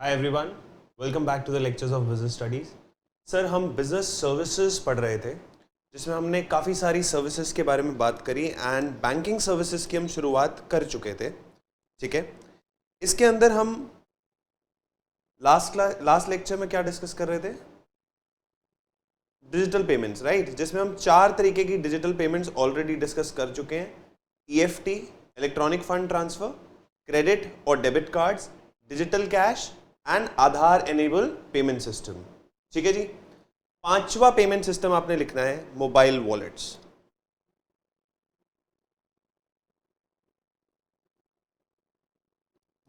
Hi everyone, welcome back to the lectures of business studies. Sir, हम business services पढ़ रहे थे जिसमें हमने काफ़ी सारी सर्विसेज के बारे में बात करी एंड बैंकिंग सर्विसेज की हम शुरुआत कर चुके थे। ठीक है, इसके अंदर हम लास्ट लेक्चर में क्या डिस्कस कर रहे थे? डिजिटल पेमेंट्स, राइट, जिसमें हम 4 तरीके की डिजिटल पेमेंट्स ऑलरेडी डिस्कस कर चुके हैं। EFT, electronic fund transfer, credit और debit cards, digital cash and Aadhaar enable payment system. ठीक है जी। 5वां पेमेंट सिस्टम आपने लिखना है मोबाइल वॉलेट्स।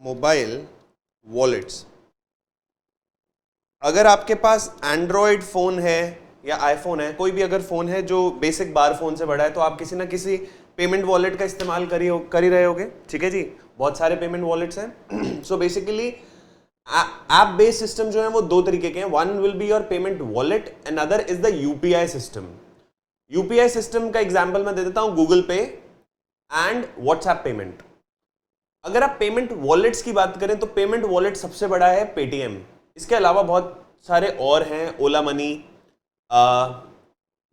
मोबाइल वॉलेट्स, अगर आपके पास एंड्रॉयड फोन है या आईफोन है, कोई भी अगर फोन है जो बेसिक बार फोन से बड़ा है, तो आप किसी ना किसी पेमेंट वॉलेट का इस्तेमाल कर ही रहे होगे। ठीक है जी, बहुत सारे पेमेंट वॉलेट्स हैं। So basically app based system जो है वो 2 तरीके के हैं। One will be your payment wallet and other is the UPI system. UPI system का एग्जांपल मैं दे देता हूं, गूगल पे एंड व्हाट्सएप पेमेंट। अगर आप पेमेंट वॉलेट्स की बात करें तो पेमेंट वॉलेट सबसे बड़ा है पेटीएम। इसके अलावा बहुत सारे और हैं, ओला मनी,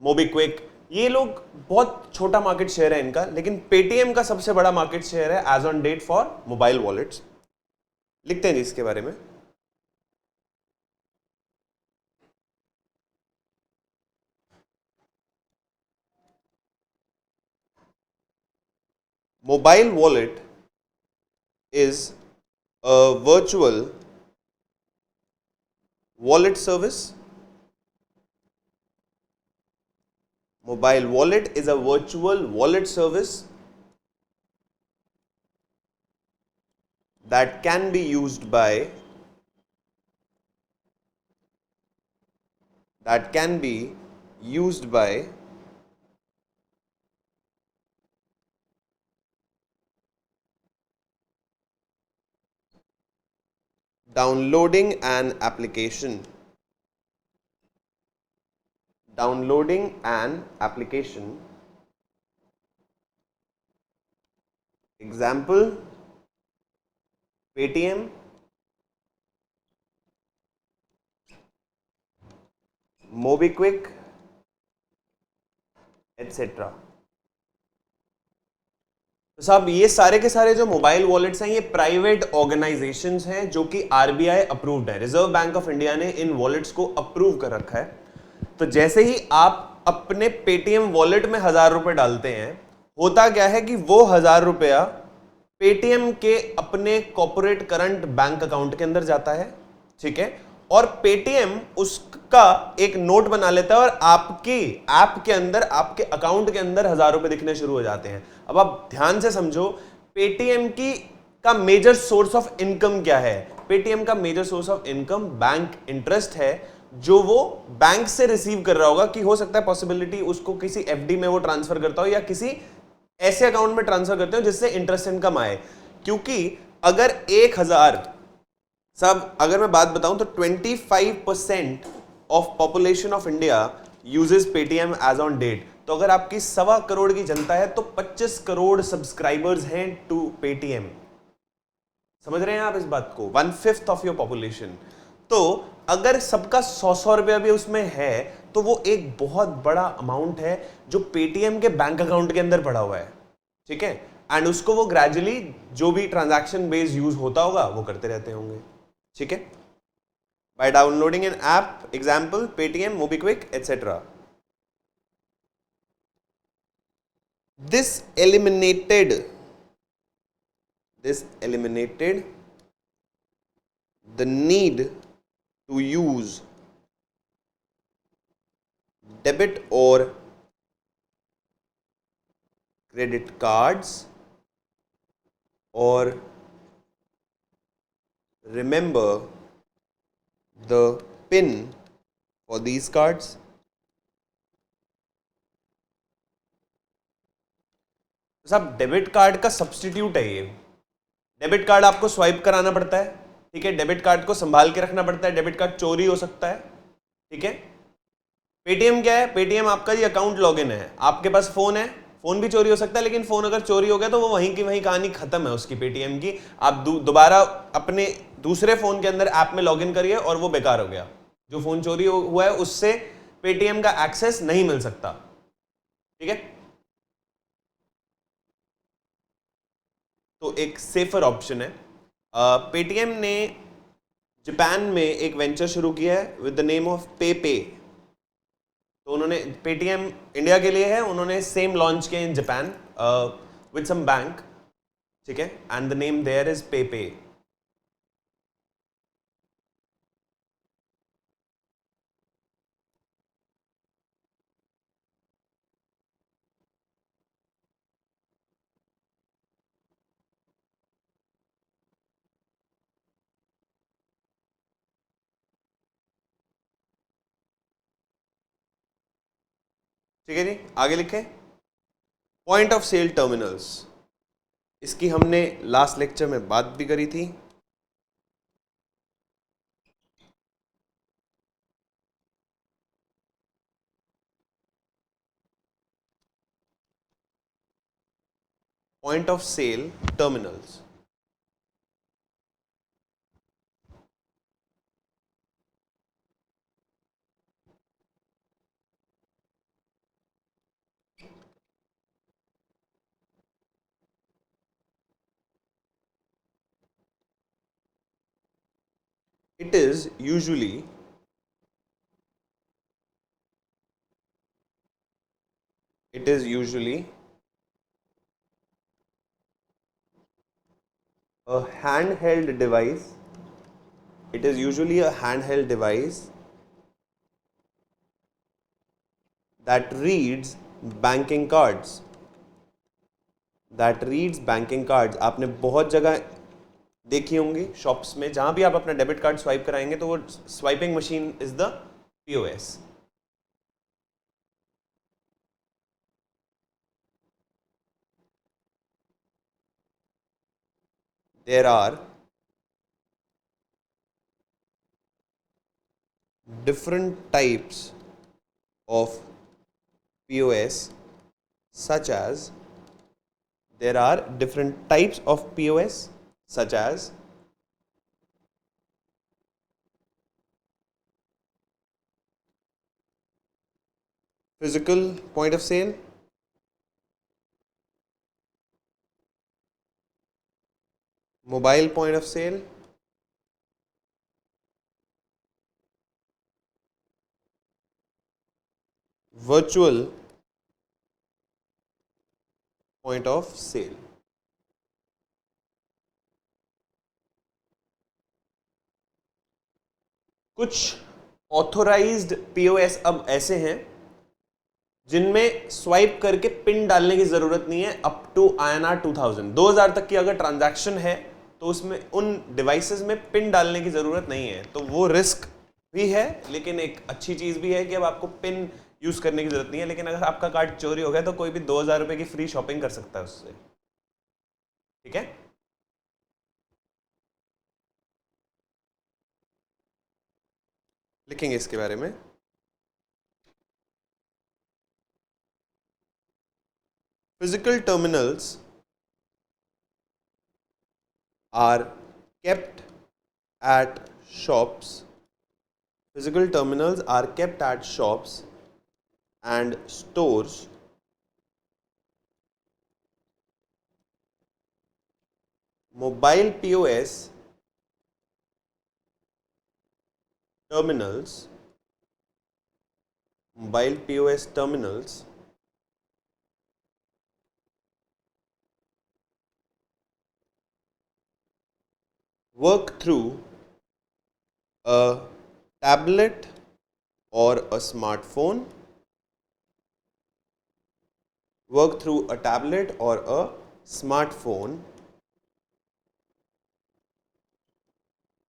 मोबीक्विक, ये लोग बहुत छोटा मार्केट शेयर है इनका, लेकिन पेटीएम का सबसे बड़ा मार्केट शेयर है as on date for mobile wallets. लिखते हैं जी इसके बारे में। Mobile wallet is a virtual wallet service. Mobile wallet is a virtual wallet service that can be used by downloading an application. Example: Paytm, Mobiquick, etc. तो साहब, ये सारे के सारे जो मोबाइल वॉलेट्स हैं ये प्राइवेट ऑर्गेनाइजेशंस हैं जो कि आरबीआई अप्रूव्ड है। रिजर्व बैंक ऑफ इंडिया ने इन वॉलेट्स को अप्रूव कर रखा है। तो जैसे ही आप अपने पेटीएम वॉलेट में 1000 रुपए डालते हैं, होता क्या है कि वो 1000 रुपया पेटीएम के अपने कॉर्पोरेट करंट बैंक अकाउंट के अंदर जाता है। ठीक है, और पेटीएम उसका एक नोट बना लेता है और आपकी ऐप के अंदर, आपके अकाउंट के अंदर 1000 रुपए दिखने शुरू हो जाते हैं। अब आप ध्यान से समझो, पेटीएम का मेजर सोर्स ऑफ इनकम क्या है? पेटीएम का major source of income bank interest है, जो वो बैंक से रिसीव कर रहा होगा। कि हो सकता है पॉसिबिलिटी उसको किसी एफडी में वो ट्रांसफर करता हो या किसी ऐसे अकाउंट में ट्रांसफर करते हो जिससे इंटरेस्ट इनकम आए। क्योंकि अगर 1000, सब अगर मैं बात बताऊं तो 25% of population of India uses Paytm as on date. तो अगर आपकी 1.25 करोड़ की जनता है तो 25 करोड़ सब्सक्राइबर्स हैं टू पेटीएम। समझ रहे हैं आप इस बात को? 1/5 ऑफ योर पॉपुलेशन। तो अगर सबका 100 रुपया भी उसमें है तो वो एक बहुत बड़ा अमाउंट है जो पेटीएम के बैंक अकाउंट के अंदर पड़ा हुआ है। ठीक है, एंड उसको वो ग्रेजुअली जो भी ट्रांजैक्शन बेस्ड यूज होता होगा वो करते रहते होंगे। ठीक है, by downloading an app, example Paytm, MobiKwik, etcetera. This eliminated the need to use debit or credit cards or remember the PIN for these cards. साहब, डेबिट कार्ड का सब्स्टिट्यूट है ये। डेबिट कार्ड आपको स्वाइप कराना पड़ता है। ठीक है, डेबिट कार्ड को संभाल के रखना पड़ता है, डेबिट कार्ड चोरी हो सकता है। ठीक है, पेटीएम क्या है? पेटीएम आपका जी अकाउंट लॉगिन है। आपके पास फोन है, फोन भी चोरी हो सकता है, लेकिन फोन अगर चोरी हो गया तो वो वहीं की वहीं कहानी खत्म है उसकी, पेटीएम की। आप दोबारा अपने दूसरे फोन के अंदर ऐप में लॉगिन करिए और वो बेकार हो गया, जो फोन चोरी हुआ है उससे पेटीएम का एक्सेस नहीं मिल सकता। ठीक है, तो एक सेफर ऑप्शन है। पेटीएम ने जापान में एक वेंचर शुरू किया है विद द नेम ऑफ पे। तो उन्होंने पेटीएम इंडिया के लिए है, उन्होंने सेम लॉन्च किया in Japan with some bank. ठीक है, and the name there is pay. ठीक है जी, आगे लिखें। पॉइंट ऑफ सेल टर्मिनल्स, इसकी हमने लास्ट लेक्चर में बात भी करी थी। Point of sale terminals, it is usually it is usually a handheld device. It is usually a handheld device that reads banking cards. That reads banking cards. आपने बहुत जगह देखी होंगी शॉप्स में, जहां भी आप अपना डेबिट कार्ड स्वाइप कराएंगे तो वो swiping machine is the POS. There are different types of POS, such as there are different types of POS such as physical point of sale, mobile point of sale, virtual point of sale। कुछ authorised POS अब ऐसे हैं जिनमें swipe करके pin डालने की जरूरत नहीं है। अप टू INR 2000 तक की अगर ट्रांजैक्शन है तो उसमें उन डिवाइसेस में पिन डालने की जरूरत नहीं है। तो वो रिस्क भी है, लेकिन एक अच्छी चीज भी है कि अब आपको पिन यूज करने की जरूरत नहीं है। लेकिन अगर आपका कार्ड चोरी हो गया तो कोई भी 2000 रुपए की फ्री शॉपिंग कर सकता है उससे। ठीक है, लिखेंगे इसके बारे में। Physical terminals are kept at shops. Physical terminals are kept at shops and stores. Mobile POS terminals, mobile POS terminals work through a tablet or a smartphone, work through a tablet or a smartphone.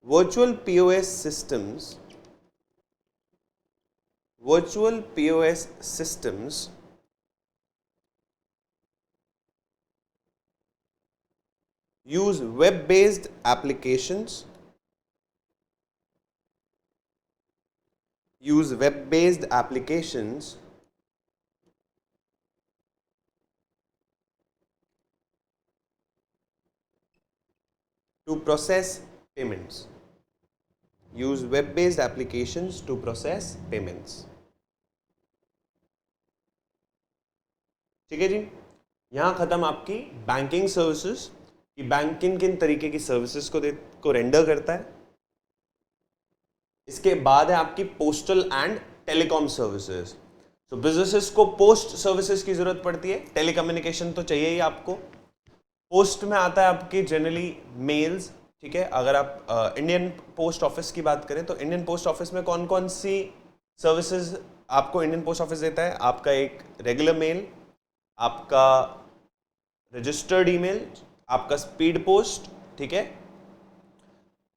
Virtual POS systems, virtual POS systems use web-based applications, use web-based applications to process payments. Use web-based applications to process payments. ठीक है जी, यहां खत्म आपकी banking services कि bank किन किन तरीके की सर्विसेज को रेंडर करता है। इसके बाद है आपकी पोस्टल एंड टेलीकॉम सर्विसेज। तो बिजनेसेस को पोस्ट सर्विसेज की जरूरत पड़ती है, टेलीकम्युनिकेशन तो चाहिए ही आपको। पोस्ट में आता है आपकी जनरली मेल्स, ठीक है। अगर आप इंडियन पोस्ट ऑफिस की बात करें तो इंडियन पोस्ट ऑफिस में कौन कौन सी सर्विसेज आपको इंडियन पोस्ट ऑफिस देता है? आपका एक रेगुलर मेल, आपका रजिस्टर्ड ईमेल, आपका स्पीड पोस्ट, ठीक है।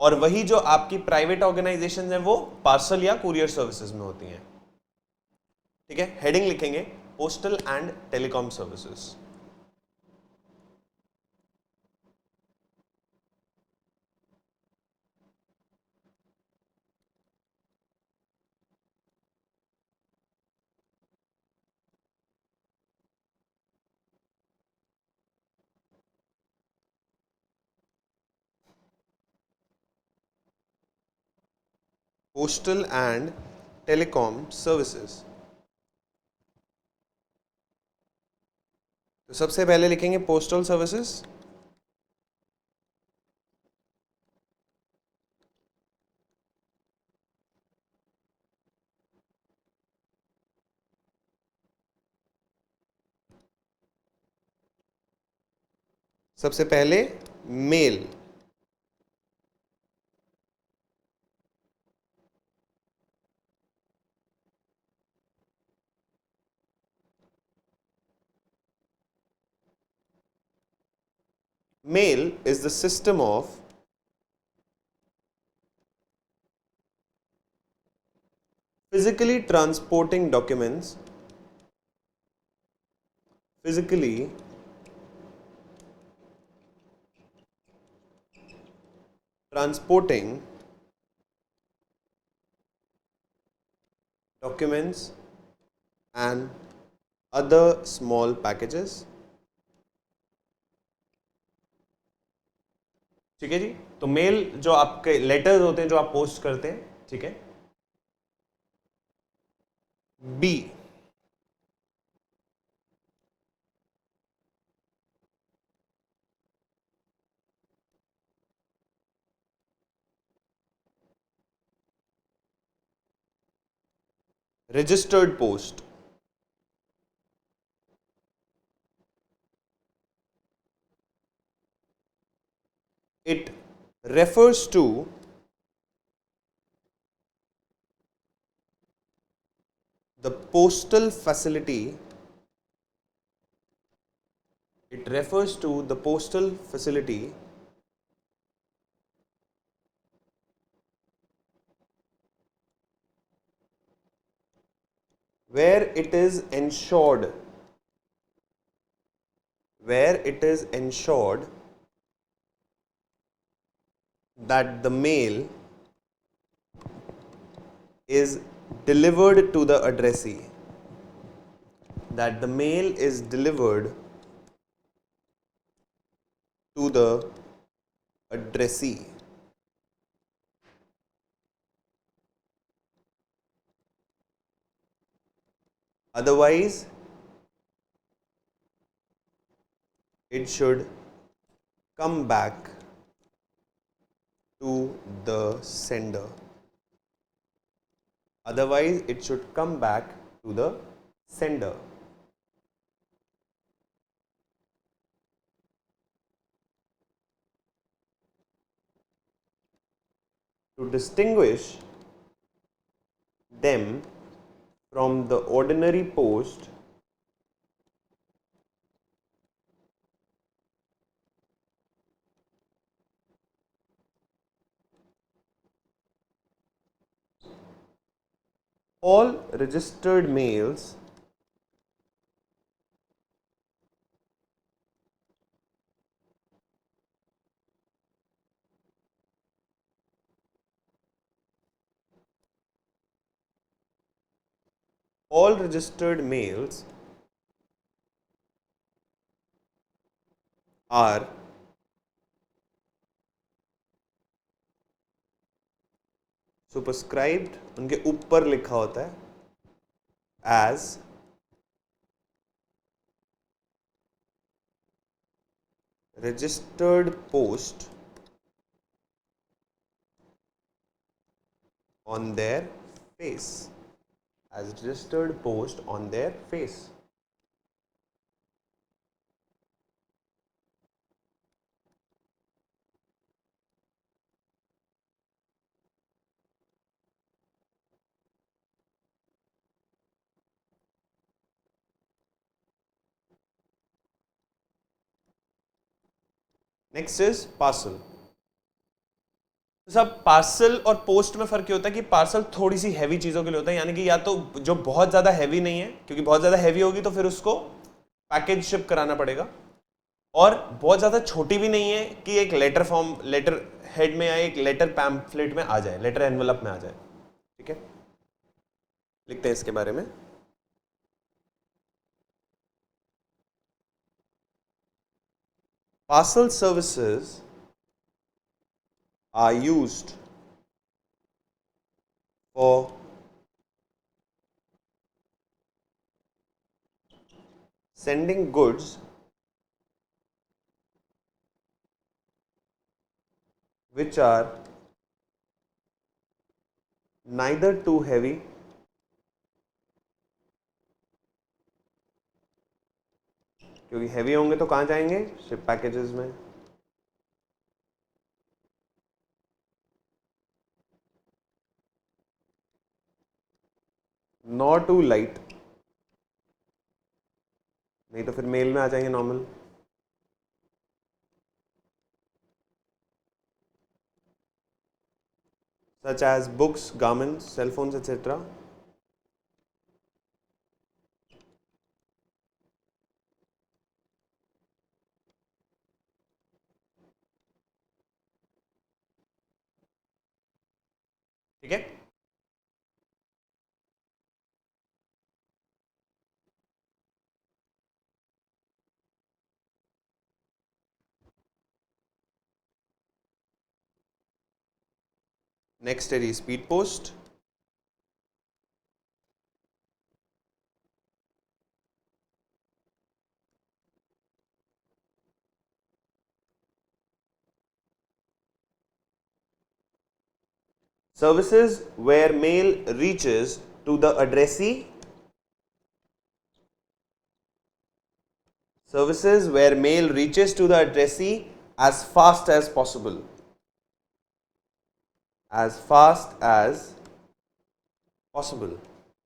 और वही जो आपकी प्राइवेट ऑर्गेनाइजेशन है वो पार्सल या कुरियर सर्विसेज में होती हैं, ठीक है। हेडिंग लिखेंगे postal and telecom services. Postal and telecom services. तो सबसे पहले लिखेंगे पोस्टल सर्विसेज। सबसे पहले mail, mail is the system of physically transporting documents, physically transporting documents and other small packages, ठीक है जी। तो मेल जो आपके लेटर्स होते हैं जो आप पोस्ट करते हैं, ठीक है। B, registered post, it refers to the postal facility, it refers to the postal facility where it is ensured, where it is ensured that the mail is delivered to the addressee, that the mail is delivered to the addressee. Otherwise, it should come back to the sender. Otherwise, it should come back to the sender. To distinguish them from the ordinary post, all registered mails all registered mails are सुपरस्क्राइब्ड उनके ऊपर लिखा होता है as registered post on their face, as registered post on their face. Next is parcel. सब parcel और post में फर्क ये होता है कि पार्सल थोड़ी सी हैवी चीजों के लिए होता है, यानी कि या तो जो बहुत ज्यादा हैवी नहीं है, क्योंकि बहुत ज्यादा हैवी होगी तो फिर उसको पैकेज शिप कराना पड़ेगा, और बहुत ज्यादा छोटी भी नहीं है कि एक लेटर फॉर्म, लेटर हेड में या एक लेटर पैम्फलेट में आ जाए, लेटर एनवेलप में आ जाए। ठीक है, लिखते हैं इसके बारे में। Parcel services are used for sending goods which are neither too heavy क्योंकि हैवी होंगे तो कहाँ जाएंगे, शिप पैकेजेस में, नॉट टू लाइट, नहीं तो फिर मेल में आ जाएंगे normal, such as books, garments, cell phones etcetera. ठीक है, नेक्स्ट है speed post. Services where mail reaches to the addressee. Services where mail reaches to the addressee as fast as possible. As fast as possible.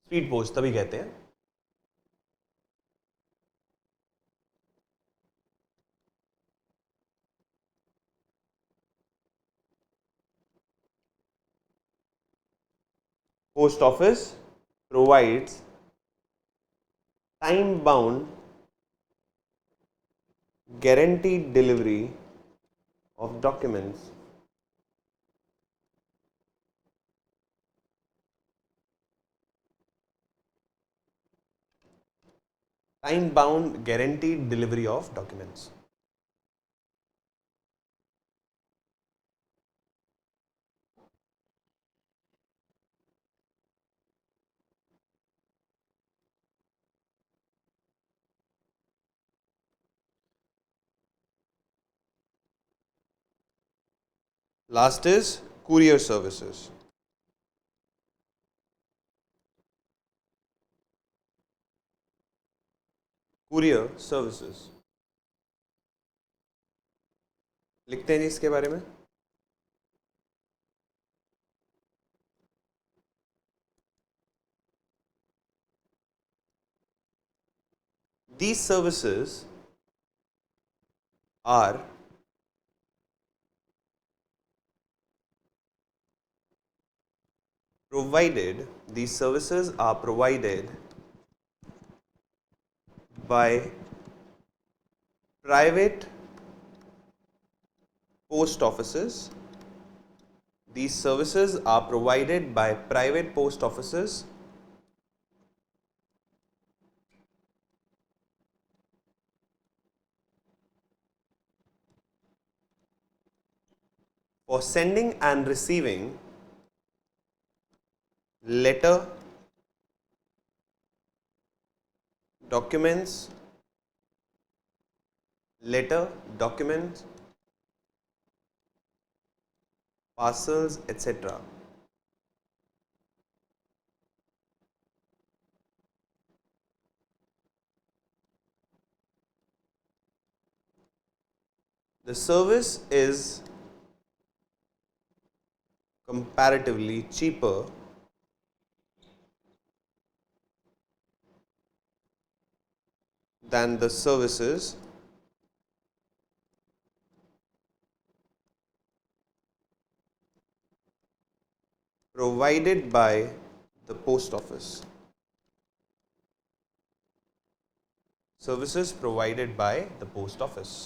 Speed post तभी कहते हैं। Post office provides time-bound guaranteed delivery of documents time-bound guaranteed delivery of documents. Last is courier services. Courier services लिखते हैं जी इसके बारे में। These services are provided, these services are provided by private post offices. These services are provided by private post offices for sending and receiving letter, documents, letter, documents, parcels, etc. The service is comparatively cheaper than the services provided by the post office. Services provided by the post office.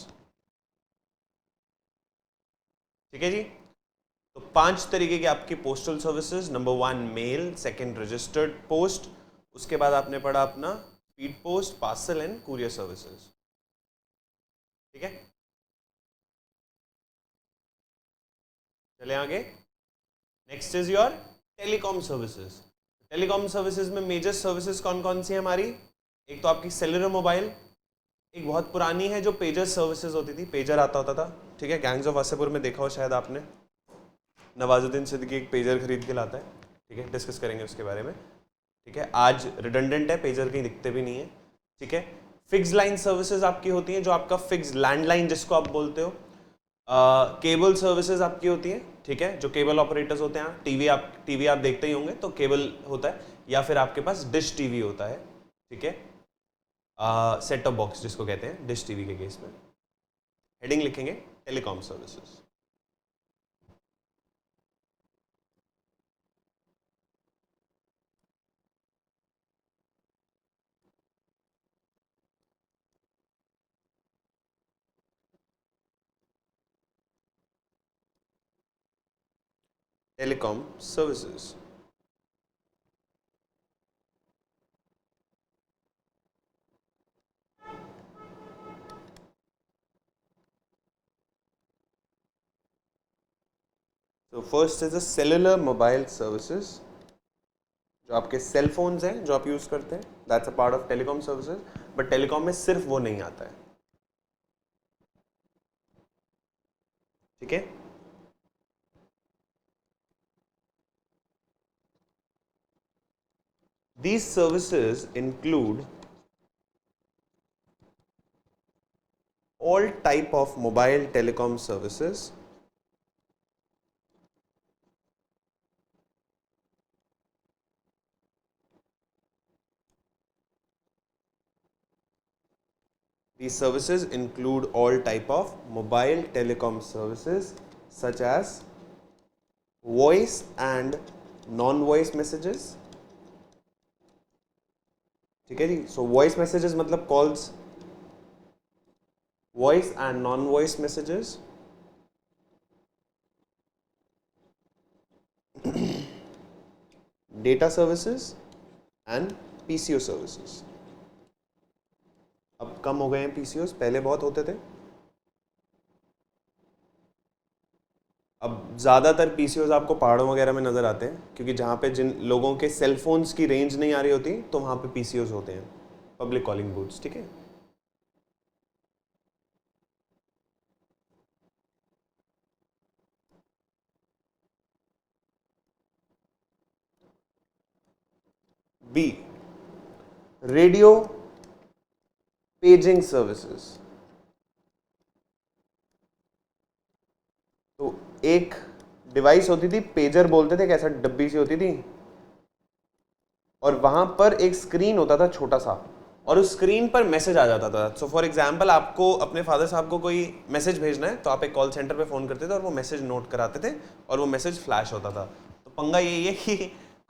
ठीक है जी। तो 5 तरीके की आपकी postal services. Number 1 mail, second registered post, उसके बाद आपने पढ़ा अपना speed post, parcel and courier services. ठीक है, चले आगे। Next is your telecom services. Telecom services में मेजर सर्विसेज कौन कौन सी है हमारी? एक तो आपकी सेलुलर मोबाइल, एक बहुत पुरानी है जो पेजर सर्विसेज होती थी, पेजर आता होता था। ठीक है, गैंग्स ऑफ वासेपुर में देखा हो शायद आपने, नवाजुद्दीन सिद्दीकी एक पेजर खरीद के लाता है। ठीक है, डिस्कस करेंगे उसके बारे में। ठीक है, आज रिडंडेंट है, पेजर कहीं दिखते भी नहीं है। ठीक है, फिक्स लाइन सर्विसेज आपकी होती हैं, जो आपका फिक्स लैंडलाइन जिसको आप बोलते हो। केबल सर्विसेज आपकी होती है। ठीक है, जो केबल ऑपरेटर्स होते हैं, टीवी आप देखते ही होंगे तो केबल होता है, या फिर आपके पास डिश टीवी होता है। ठीक है, सेट टॉप बॉक्स जिसको कहते हैं डिश टीवी के केस में। हेडिंग लिखेंगे telecom services. Telecom services. So first is the cellular mobile services, जो आपके सेल फोन्स हैं जो आप यूज करते हैं, that's a part of telecom services. But telecom में सिर्फ वो नहीं आता है। ठीक है, these services include all type of mobile telecom services These services include all type of mobile telecom services such as voice and non-voice messages। ठीक है जी, सो वॉइस मैसेजेस मतलब calls, voice and non voice messages, data services and PCO services. अब कम हो गए हैं PCOS, पहले बहुत होते थे। अब ज़्यादातर पीसीओस आपको पहाड़ों वगैरह में नज़र आते हैं, क्योंकि जहाँ पे जिन लोगों के सेलफोन्स की रेंज नहीं आ रही होती तो वहाँ पे पीसीओस होते हैं, पब्लिक कॉलिंग बूथ्स। ठीक है, बी रेडियो पेजिंग सर्विसेज। तो एक डिवाइस होती थी, पेजर बोलते थे, कैसा डब्बी सी होती थी, और वहां पर एक स्क्रीन होता था छोटा सा, और उस स्क्रीन पर मैसेज आ जाता था। सो फॉर एग्जांपल, आपको अपने फादर साहब को कोई मैसेज भेजना है तो आप एक कॉल सेंटर पे फ़ोन करते थे और वो मैसेज नोट कराते थे और वो मैसेज फ्लैश होता था। तो पंगा यही है कि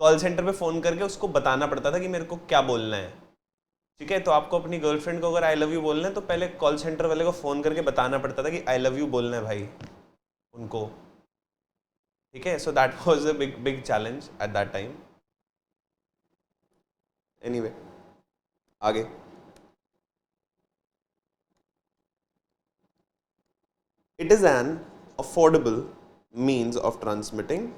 कॉल सेंटर पे फ़ोन करके उसको बताना पड़ता था कि मेरे को क्या बोलना है। ठीक है, तो आपको अपनी गर्लफ्रेंड को अगर आई लव यू बोलना है तो पहले कॉल सेंटर वाले को फ़ोन करके बताना पड़ता था कि आई लव यू बोलना है भाई उनको। ठीक है, so that was a big big challenge at that time. Anyway, आगे। It is an affordable means of transmitting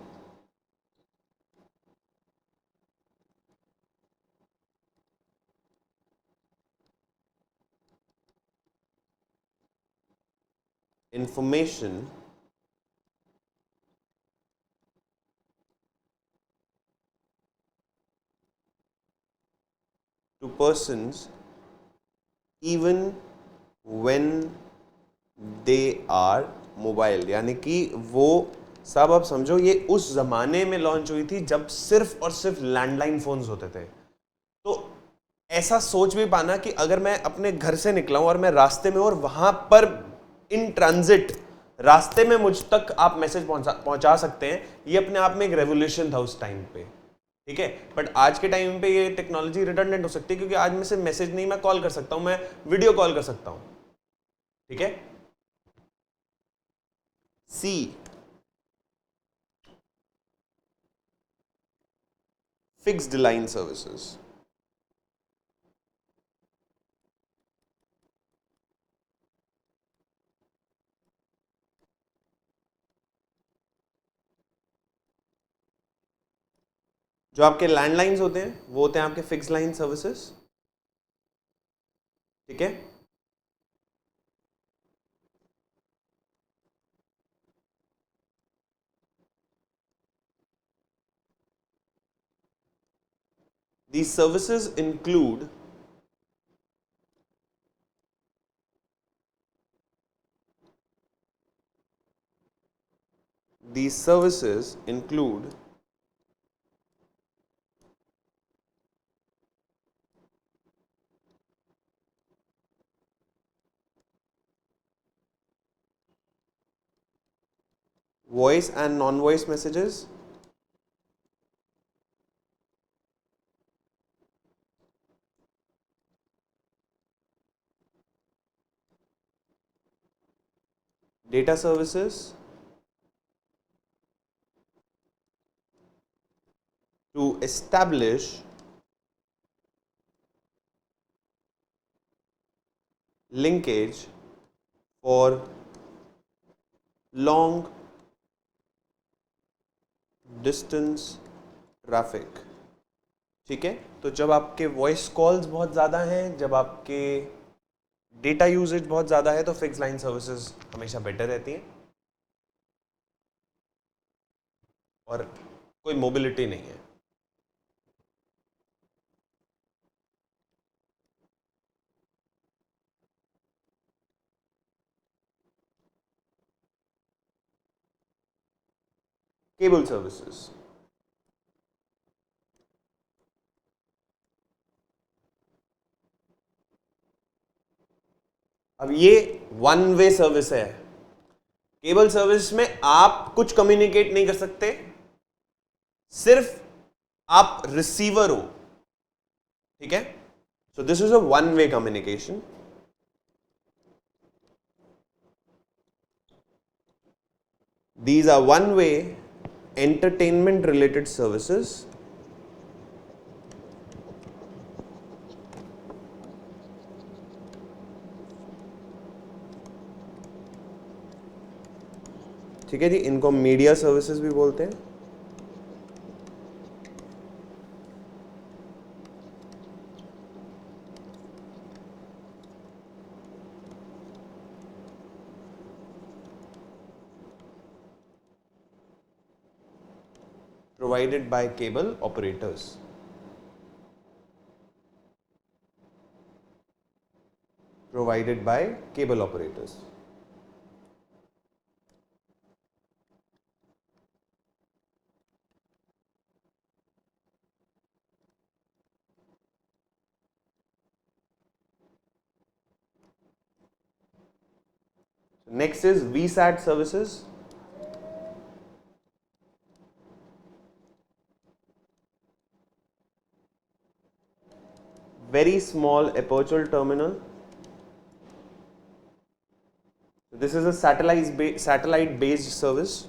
information to persons even when they are mobile। यानी कि वो सब, आप समझो, ये उस जमाने में लॉन्च हुई थी जब सिर्फ और सिर्फ लैंडलाइन फोन्स होते थे। तो ऐसा सोच भी पाना कि अगर मैं अपने घर से निकला हूं और मैं रास्ते में, और वहां पर इन ट्रांजिट रास्ते में मुझ तक आप मैसेज पहुंचा सकते हैं, ये अपने आप में एक रेवोल्यूशन था उस टाइम पे। ठीक है, बट आज के टाइम पे ये टेक्नोलॉजी रिडंडेंट हो सकती है, क्योंकि आज में से मैसेज नहीं, मैं कॉल कर सकता हूं, मैं वीडियो कॉल कर सकता हूं। ठीक है, सी फिक्स्ड लाइन सर्विसेज। जो आपके लैंडलाइंस होते हैं वो होते हैं आपके फिक्स लाइन सर्विसेज। ठीक है, these services include these services include voice and non-voice messages, data services to establish linkage for long distance traffic। ठीक है, तो जब आपके वॉइस कॉल्स बहुत ज़्यादा हैं, जब आपके डेटा यूजेज बहुत ज़्यादा है, तो फिक्स लाइन सर्विसेज हमेशा बेटर रहती हैं और कोई मोबिलिटी नहीं है। केबल सर्विसेज, अब ये वन वे सर्विस है। केबल सर्विस में आप कुछ कम्युनिकेट नहीं कर सकते, सिर्फ आप रिसीवर हो। ठीक है, so this is a one way communication. These are one way entertainment related services ठीक है जी, इनको मीडिया सर्विसेज भी बोलते हैं। Provided by cable operators। Provided by cable operators। Next is VSAT services। Very small aperture terminal। This is a satellite based service।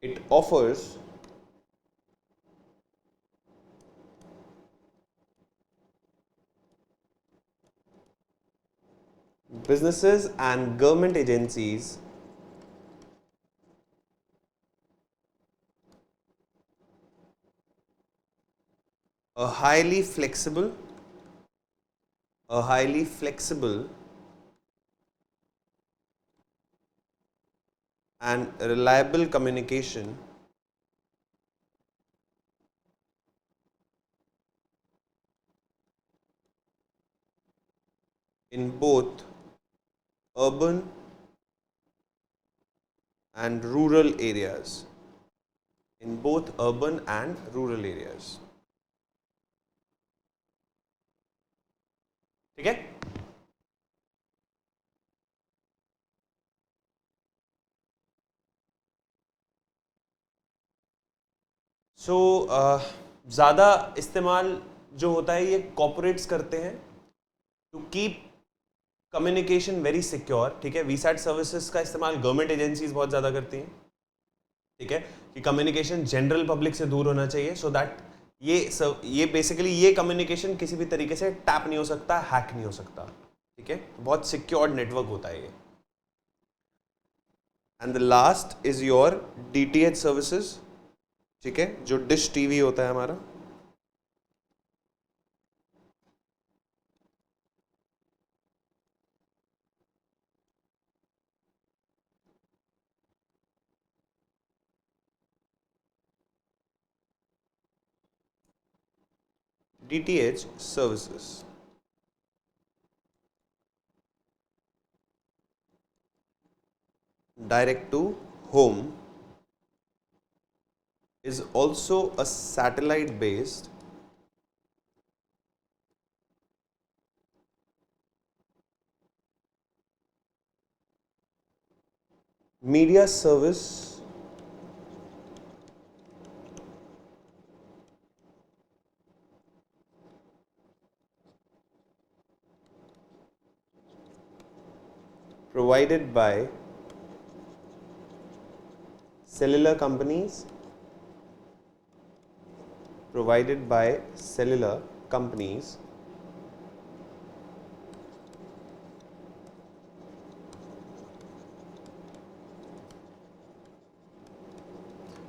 It offers businesses and government agencies a highly flexible and reliable communication in both urban and rural areas. ठीक है? सो ज़्यादा इस्तेमाल जो होता है ये corporates करते हैं to keep communication very secure. ठीक है, वीसैट सर्विसेज का इस्तेमाल गवर्नमेंट एजेंसीज बहुत ज़्यादा करती हैं. ठीक है, कि कम्युनिकेशन जनरल पब्लिक से दूर होना चाहिए सो दैट ये बेसिकली ये कम्युनिकेशन किसी भी तरीके से टैप नहीं हो सकता, हैक नहीं हो सकता. ठीक है, बहुत सिक्योर्ड नेटवर्क होता है ये. And the last is your DTH services. ठीक है, जो डिश टीवी होता है हमारा. DTH services. Direct to home is also a satellite based media service provided by cellular companies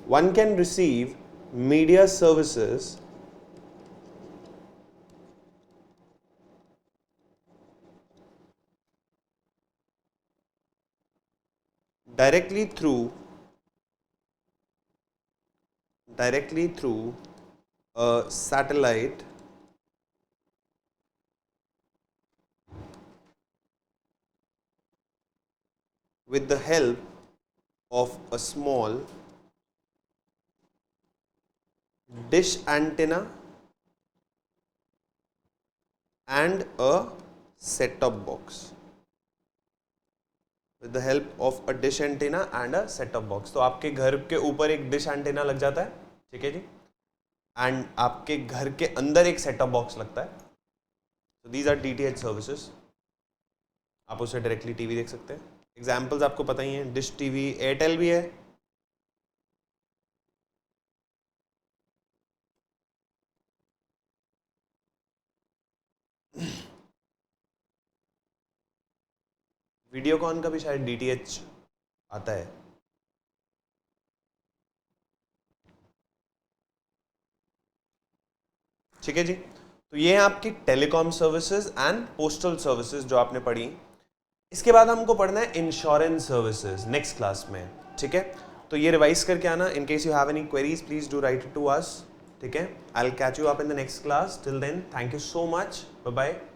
one can receive media services directly through a satellite with the help of a small dish antenna and a set-top box. With the help of a dish antenna and a set-top box. तो आपके घर के ऊपर एक dish antenna लग जाता है. ठीक है जी, एंड आपके घर के अंदर एक सेटअप बॉक्स लगता है. तो दीज आर डीटीएच सर्विसेज. आप उससे डायरेक्टली टीवी देख सकते हैं. एग्जाम्पल्स आपको पता ही हैं, डिश टीवी, एयरटेल भी है. वीडियोकॉन का भी शायद डीटीएच आता है. ठीक है जी, तो ये हैं आपकी telecom services and postal services जो आपने पढ़ी. इसके बाद हमको पढ़ना है इंश्योरेंस सर्विसेज नेक्स्ट क्लास में. ठीक है, तो ये रिवाइज करके आना. In case you have any queries please do write it to us. ठीक है, I will catch you up in the next class. Till then thank you so much. Bye bye.